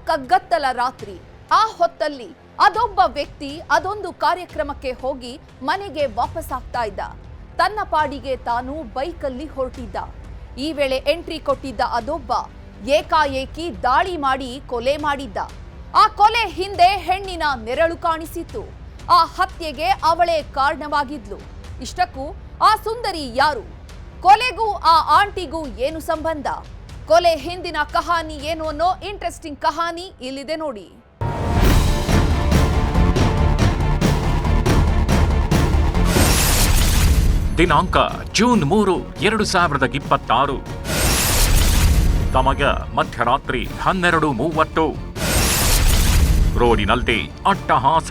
ಕಗ್ಗತ್ತಲ ರಾತ್ರಿ. ಆ ಹೊತ್ತಲ್ಲಿ ಅದೊಬ್ಬ ವ್ಯಕ್ತಿ ಅದೊಂದು ಕಾರ್ಯಕ್ರಮಕ್ಕೆ ಹೋಗಿ ಮನೆಗೆ ವಾಪಸ್ಸಾಗ್ತಾ ಇದ್ದ. ತನ್ನ ಪಾಡಿಗೆ ತಾನು ಬೈಕಲ್ಲಿ ಹೊರಟಿದ್ದ. ಈ ವೇಳೆ ಎಂಟ್ರಿ ಕೊಟ್ಟಿದ್ದ ಅದೊಬ್ಬ ಏಕಾಏಕಿ ದಾಳಿ ಮಾಡಿ ಕೊಲೆ ಮಾಡಿದ್ದ. ಆ ಕೊಲೆ ಹಿಂದೆ ಹೆಣ್ಣಿನ ನೆರಳು ಕಾಣಿಸಿತ್ತು. ಆ ಹತ್ಯೆಗೆ ಅವಳೇ ಕಾರಣವಾಗಿದ್ಲು. ಇಷ್ಟಕ್ಕೂ ಆ ಸುಂದರಿ ಯಾರು? ಕೊಲೆಗೂ ಆ ಆಂಟಿಗೂ ಏನು ಸಂಬಂಧ? ಕೊಲೆ ಹಿಂದಿನ ಕಹಾನಿ ಏನು ಅನ್ನೋ ಇಂಟ್ರೆಸ್ಟಿಂಗ್ ಕಹಾನಿ ಇಲ್ಲಿದೆ ನೋಡಿ. ದಿನಾಂಕ ಜೂನ್ 3, 2026. ಸಮಯ ಮಧ್ಯರಾತ್ರಿ 12:30. ರೋಡಿನಲ್ಲಿ ಅಟ್ಟಹಾಸ.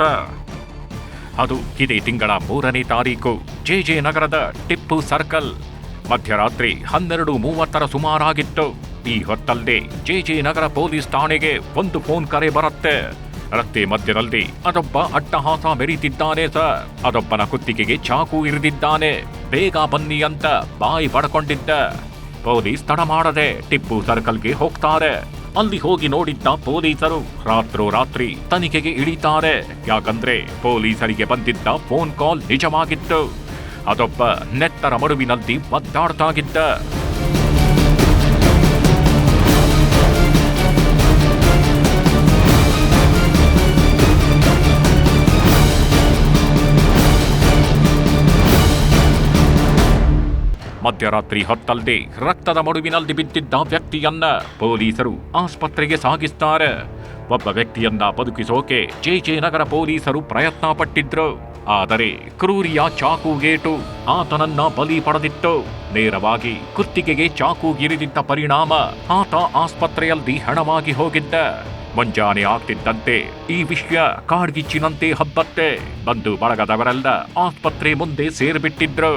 ಅದು ಇದೇ ತಿಂಗಳ 3ನೇ ತಾರೀಕು. ಜೆ ನಗರದ ಟಿಪ್ಪು ಸರ್ಕಲ್. ಮಧ್ಯರಾತ್ರಿ 12:30 ಸುಮಾರಾಗಿತ್ತು. ಈ ಹೊತ್ತಲ್ಲೇ ಜೆ ನಗರ ಪೊಲೀಸ್ ಠಾಣೆಗೆ ಒಂದು ಫೋನ್ ಕರೆ ಬರುತ್ತೆ. ರಸ್ತೆ ಮಧ್ಯದಲ್ಲಿ ಅದೊಬ್ಬ ಅಟ್ಟಹಾಸ ಮೆರೀತಿದ್ದಾನೆ ಸರ್. ಅದೊಬ್ಬನ ಕುತ್ತಿಗೆಗೆ ಚಾಕು ಇರಿದಿದ್ದಾನೆ. ಬೇಗ ಬನ್ನಿ ಅಂತ ಬಾಯಿ ಬಡ್ಕೊಂಡಿದ್ದ. ಪೊಲೀಸ್ ತಡ ಮಾಡದೆ ಟಿಪ್ಪು ಸರ್ಕಲ್ಗೆ ಹೋಗ್ತಾರೆ. ಅಲ್ಲಿ ಹೋಗಿ ನೋಡಿದ್ದ ಪೊಲೀಸರು ರಾತ್ರೋರಾತ್ರಿ ತನಿಖೆಗೆ ಇಳಿತಾರೆ. ಯಾಕಂದ್ರೆ ಪೊಲೀಸರಿಗೆ ಬಂದಿದ್ದ ಫೋನ್ ಕಾಲ್ ನಿಜವಾಗಿತ್ತು. ಅದೊಬ್ಬ ನೆತ್ತರ ಮಡುವಿನಲ್ಲಿ ಒದ್ದಾಡ್ತಾಗಿದ್ದ. ಮಧ್ಯರಾತ್ರಿ ಹೊತ್ತಲ್ಲದೆ ರಕ್ತದ ಮಡುವಿನಲ್ಲಿ ಬಿದ್ದಿದ್ದ ವ್ಯಕ್ತಿಯನ್ನ ಪೊಲೀಸರು ಆಸ್ಪತ್ರೆಗೆ ಸಾಗಿಸ್ತಾರೆ. ಒಬ್ಬ ವ್ಯಕ್ತಿಯನ್ನ ಬದುಕಿಸೋಕೆ ಜೆ ನಗರ ಪೊಲೀಸರು ಪ್ರಯತ್ನ ಪಟ್ಟಿದ್ರು. ಆದರೆ ಕ್ರೂರಿಯ ಚಾಕುಗೇಟು ಆತನನ್ನ ಬಲಿ ಪಡೆದಿತ್ತು. ನೇರವಾಗಿ ಕುತ್ತಿಗೆಗೆ ಚಾಕು ಇರಿದಿದ್ದ ಪರಿಣಾಮ ಆತ ಆಸ್ಪತ್ರೆಯಲ್ಲಿ ಹೆಣವಾಗಿ ಹೋಗಿದ್ದ. ಮುಂಜಾನೆ ಆಗ್ತಿದ್ದಂತೆ ಈ ವಿಷಯ ಕಾಡ್ಗಿಚ್ಚಿನಂತೆ ಹಬ್ಬತ್ತೆ. ಬಂದು ಬಳಗದವರೆಲ್ಲ ಆಸ್ಪತ್ರೆ ಮುಂದೆ ಸೇರ್ಬಿಟ್ಟಿದ್ರು.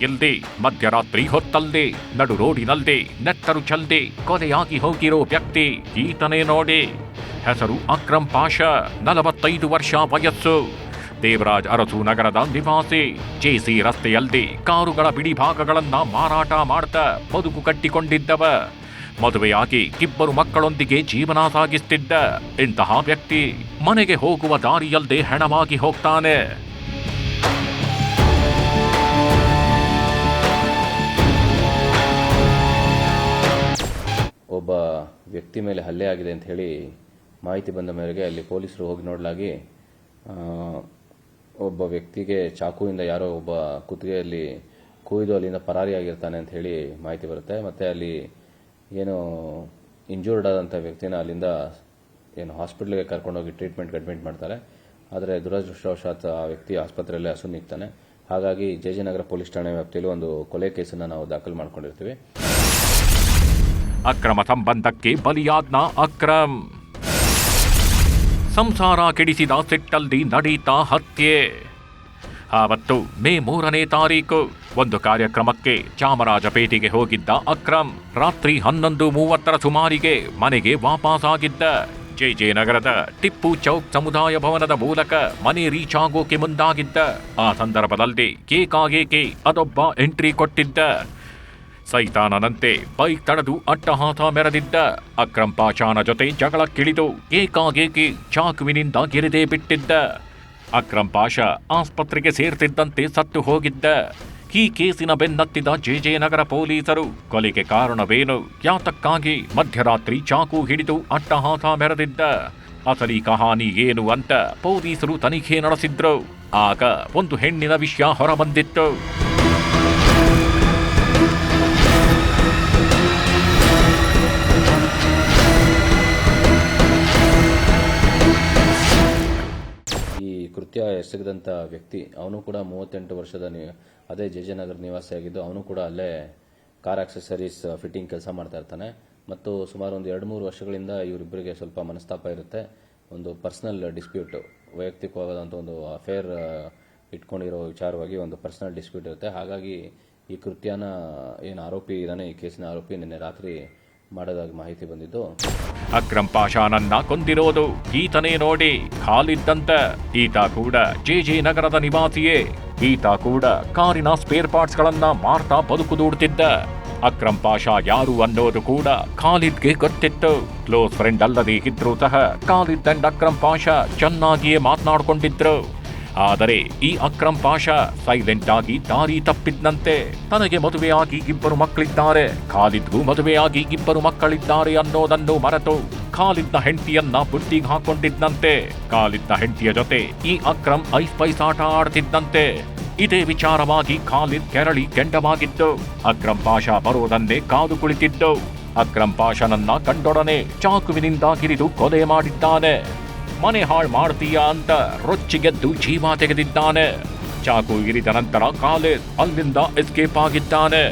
ಇಲ್ಲಿ ಮಧ್ಯರಾತ್ರಿ ಹೊತ್ತಲ್ಲೇ ನಡು ರೋಡಿನಲ್ಲೇ ನೆತ್ತರು ಚಲ್ದೆ ಕೊಲೆಯಾಗಿ ಹೋಗಿರೋ ವ್ಯಕ್ತಿ ಈತನೇ ನೋಡಿ. ಹೆಸರು ಅಕ್ರಮ್ ಪಾಷಾ, 45 ವರ್ಷ ವಯಸ್ಸು. ದೇವರಾಜ್ ಅರಸು ನಗರದ ನಿವಾಸಿ. ಜೆ ರಸ್ತೆಯಲ್ಲಿ ಕಾರುಗಳ ಬಿಡಿ ಭಾಗಗಳನ್ನ ಮಾರಾಟ ಮಾಡ್ತಾ ಬದುಕು ಕಟ್ಟಿಕೊಂಡಿದ್ದವ. ಮದುವೆಯಾಗಿ 2 ಮಕ್ಕಳೊಂದಿಗೆ ಜೀವನ ಸಾಗಿಸ್ತಿದ್ದ ಇಂತಹ ವ್ಯಕ್ತಿ ಮನೆಗೆ ಹೋಗುವ ದಾರಿಯಲ್ಲದೆ ಹೆಣವಾಗಿ ಹೋಗ್ತಾನೆ. ಒಬ್ಬ ವ್ಯಕ್ತಿ ಮೇಲೆ ಹಲ್ಲೆ ಆಗಿದೆ ಅಂತ ಹೇಳಿ ಮಾಹಿತಿ ಬಂದ ಮೇರೆಗೆ ಅಲ್ಲಿ ಪೊಲೀಸರು ಹೋಗಿ ನೋಡಲಾಗಿ ಒಬ್ಬ ವ್ಯಕ್ತಿಗೆ ಚಾಕುವಿಂದ ಯಾರೋ ಒಬ್ಬ ಕುತ್ತಿಗೆಯಲ್ಲಿ ಕುಯ್ದು ಅಲ್ಲಿಂದ ಪರಾರಿಯಾಗಿರ್ತಾನೆ ಅಂತ ಹೇಳಿ ಮಾಹಿತಿ ಬರುತ್ತೆ. ಮತ್ತು ಅಲ್ಲಿ ಏನು ಇಂಜೂರ್ಡ್ ಆದಂಥ ವ್ಯಕ್ತಿನ ಅಲ್ಲಿಂದ ಏನು ಹಾಸ್ಪಿಟ್ಲಿಗೆ ಕರ್ಕೊಂಡೋಗಿ ಟ್ರೀಟ್ಮೆಂಟ್ ಅಡ್ಮಿಟ್ ಮಾಡ್ತಾರೆ. ಆದರೆ ದುರದೃಷ್ಟವಶಾತ್ ಆ ವ್ಯಕ್ತಿ ಆಸ್ಪತ್ರೆಯಲ್ಲೇ ಅಸುನೀಗ್ತಾನೆ. ಹಾಗಾಗಿ ಜೆ ನಗರ ಪೊಲೀಸ್ ಠಾಣೆ ವ್ಯಾಪ್ತಿಯಲ್ಲಿ ಒಂದು ಕೊಲೆ ಕೇಸನ್ನು ನಾವು ದಾಖಲು ಮಾಡ್ಕೊಂಡಿರ್ತೀವಿ. ಅಕ್ರಮ ಸಂಬಂಧಕ್ಕೆ ಬಲಿಯಾದ್ನ ಅಕ್ರಮ್. ಸಂಸಾರ ಕೆಡಿಸಿದ ಸಿಟ್ಟಲ್ಲಿ ನಡೀತಾ ಹತ್ಯೆ. ಆವತ್ತು ಮೇ 3ನೇ ತಾರೀಕು ಒಂದು ಕಾರ್ಯಕ್ರಮಕ್ಕೆ ಚಾಮರಾಜಪೇಟೆಗೆ ಹೋಗಿದ್ದ ಅಕ್ರಮ್ ರಾತ್ರಿ 11:30 ಸುಮಾರಿಗೆ ಮನೆಗೆ ವಾಪಸ್ಸಾಗಿದ್ದ. ಜೆ ನಗರದ ಟಿಪ್ಪು ಚೌಕ್ ಸಮುದಾಯ ಭವನದ ಮೂಲಕ ಮನೆ ರೀಚ್ ಆಗೋಕೆ ಮುಂದಾಗಿದ್ದ. ಆ ಸಂದರ್ಭದಲ್ಲಿ ಏಕಾಏಕಿ ಅದೊಬ್ಬ ಎಂಟ್ರಿ ಕೊಟ್ಟಿದ್ದ. ಸೈತಾನನಂತೆ ಬೈಕ್ ತಡೆದು ಅಟ್ಟಹಾಸ ಮೆರೆದಿದ್ದ ಅಕ್ರಮ್ ಪಾಷಾನ ಜೊತೆ ಜಗಳಕ್ಕಿಳಿದು ಏಕಾಏಕಿ ಚಾಕುವಿನಿಂದ ಗೆರೆದೇ ಬಿಟ್ಟಿದ್ದ. ಅಕ್ರಮ್ ಪಾಷಾ ಆಸ್ಪತ್ರೆಗೆ ಸೇರ್ತಿದ್ದಂತೆ ಸತ್ತು ಹೋಗಿದ್ದ. ಈ ಕೇಸಿನ ಬೆನ್ನತ್ತಿದ ಜೆ ನಗರ ಪೊಲೀಸರು ಕೊಲೆಗೆ ಕಾರಣವೇನು, ಯಾತಕ್ಕಾಗಿ ಮಧ್ಯರಾತ್ರಿ ಚಾಕು ಹಿಡಿದು ಅಟ್ಟಹಾಸ ಮೆರೆದಿದ್ದ, ಅಸಲಿ ಕಹಾನಿ ಏನು ಅಂತ ಪೊಲೀಸರು ತನಿಖೆ ನಡೆಸಿದ್ರು. ಆಗ ಒಂದು ಹೆಣ್ಣಿನ ವಿಷಯ ಹೊರಬಂದಿತ್ತು. ಕೃತ್ಯ ಎಸಗಿದಂಥ ವ್ಯಕ್ತಿ ಅವನು ಕೂಡ 38 ವರ್ಷದ ಅದೇ ಜೆ ನಗರ ನಿವಾಸಿಯಾಗಿದ್ದು ಅವನು ಕೂಡ ಅಲ್ಲೇ ಕಾರ್ ಆಕ್ಸೆಸರೀಸ್ ಫಿಟ್ಟಿಂಗ್ ಕೆಲಸ ಮಾಡ್ತಾ ಇರ್ತಾನೆ. ಮತ್ತು ಸುಮಾರು ಒಂದು 2-3 ವರ್ಷಗಳಿಂದ ಇವರಿಬ್ಬರಿಗೆ ಸ್ವಲ್ಪ ಮನಸ್ತಾಪ ಇರುತ್ತೆ. ಒಂದು ಪರ್ಸನಲ್ ಡಿಸ್ಪ್ಯೂಟ್, ವೈಯಕ್ತಿಕವಾದಂಥ ಒಂದು ಅಫೇರ್ ಇಟ್ಕೊಂಡಿರೋ ವಿಚಾರವಾಗಿ ಒಂದು ಪರ್ಸನಲ್ ಡಿಸ್ಪ್ಯೂಟ್ ಇರುತ್ತೆ. ಹಾಗಾಗಿ ಈ ಕೃತ್ಯನ ಏನು ಆರೋಪಿ ಇದ್ದಾನೆ, ಈ ಕೇಸಿನ ಆರೋಪಿ ನಿನ್ನೆ ರಾತ್ರಿ ಮಾಡೋದಾಗಿ ಮಾಹಿತಿ ಬಂದಿದ್ದು. ಅಕ್ರಮ್ ಪಾಷಾನನ್ನ ಕೊಂದಿರೋದು ಈತನೇ ನೋಡಿ. ಹಾಲಿದ್ದಂತ ಈತ ಕೂಡ ಜೆ ನಗರದ ನಿವಾಸಿಯೇ. ಈತ ಕೂಡ ಕಾರಿನ ಸ್ಪೇರ್ ಪಾರ್ಟ್ಸ್ ಗಳನ್ನ ಮಾರ್ತಾ ಬದುಕು ದೂಡ್ತಿದ್ದ. ಅಕ್ರಮ್ ಪಾಷಾ ಯಾರು ಅನ್ನೋದು ಕೂಡ ಖಾಲಿದ್ಗೆ ಗೊತ್ತಿತ್ತು. ಕ್ಲೋಸ್ ಫ್ರೆಂಡ್ ಅಲ್ಲದೆ ಇದ್ರೂ ಸಹ ಖಾಲಿದ್ ಅಂಡ್ ಅಕ್ರಮ್ ಪಾಷಾ ಚೆನ್ನಾಗಿಯೇ ಮಾತನಾಡಿಕೊಂಡಿದ್ರು. ಆದರೆ ಈ ಅಕ್ರಮ್ ಪಾಷಾ ಸೈಲೆಂಟ್ ಆಗಿ ದಾರಿ ತಪ್ಪಿದ್ನಂತೆ. ತನಗೆ ಮದುವೆಯಾಗಿ 2 ಮಕ್ಕಳಿದ್ದಾರೆ, ಖಾಲಿದ್ಗೂ ಮದುವೆಯಾಗಿ 2 ಮಕ್ಕಳಿದ್ದಾರೆ ಅನ್ನೋದನ್ನು ಮರೆತು ಖಾಲಿದ್ನ ಹೆಂಡತಿಯನ್ನ ಬುಟ್ಟಿಗೆ ಹಾಕೊಂಡಿದ್ದಂತೆ. ಖಾಲಿದ್ನ ಹೆಂಡತಿಯ ಜೊತೆ ಈ ಅಕ್ರಮ್ ಐಸ್ ಪೈಸ್ ಆಟ ಆಡ್ತಿದ್ದಂತೆ. ಇದೇ ವಿಚಾರವಾಗಿ ಖಾಲಿದ್ ಕೆರಳಿ ಕೆಂಡವಾಗಿದ್ದು ಅಕ್ರಮ್ ಪಾಷಾ ಬರೋದನ್ನೇ ಕಾದು ಕುಳಿತಿದ್ದು. ಅಕ್ರಮ್ ಪಾಷಾನನ್ನ ಕಂಡೊಡನೆ ಚಾಕುವಿನಿಂದ ಗಿರಿದು ಕೊಲೆ ಮಾಡಿದ್ದಾನೆ. ಮನೆ ಹಾಳು ಮಾಡ್ತೀಯಾ ಅಂತ ರೊಚ್ಚಿಗೆದ್ದು ಜೀವ ತೆಗೆದಿದ್ದಾನೆ. ಚಾಕು ಇರಿದ ನಂತರ ಖಾಲಿದ್ ಅಲ್ಲಿಂದ ಎಸ್ಕೇಪ್ ಆಗಿದ್ದಾನೆ.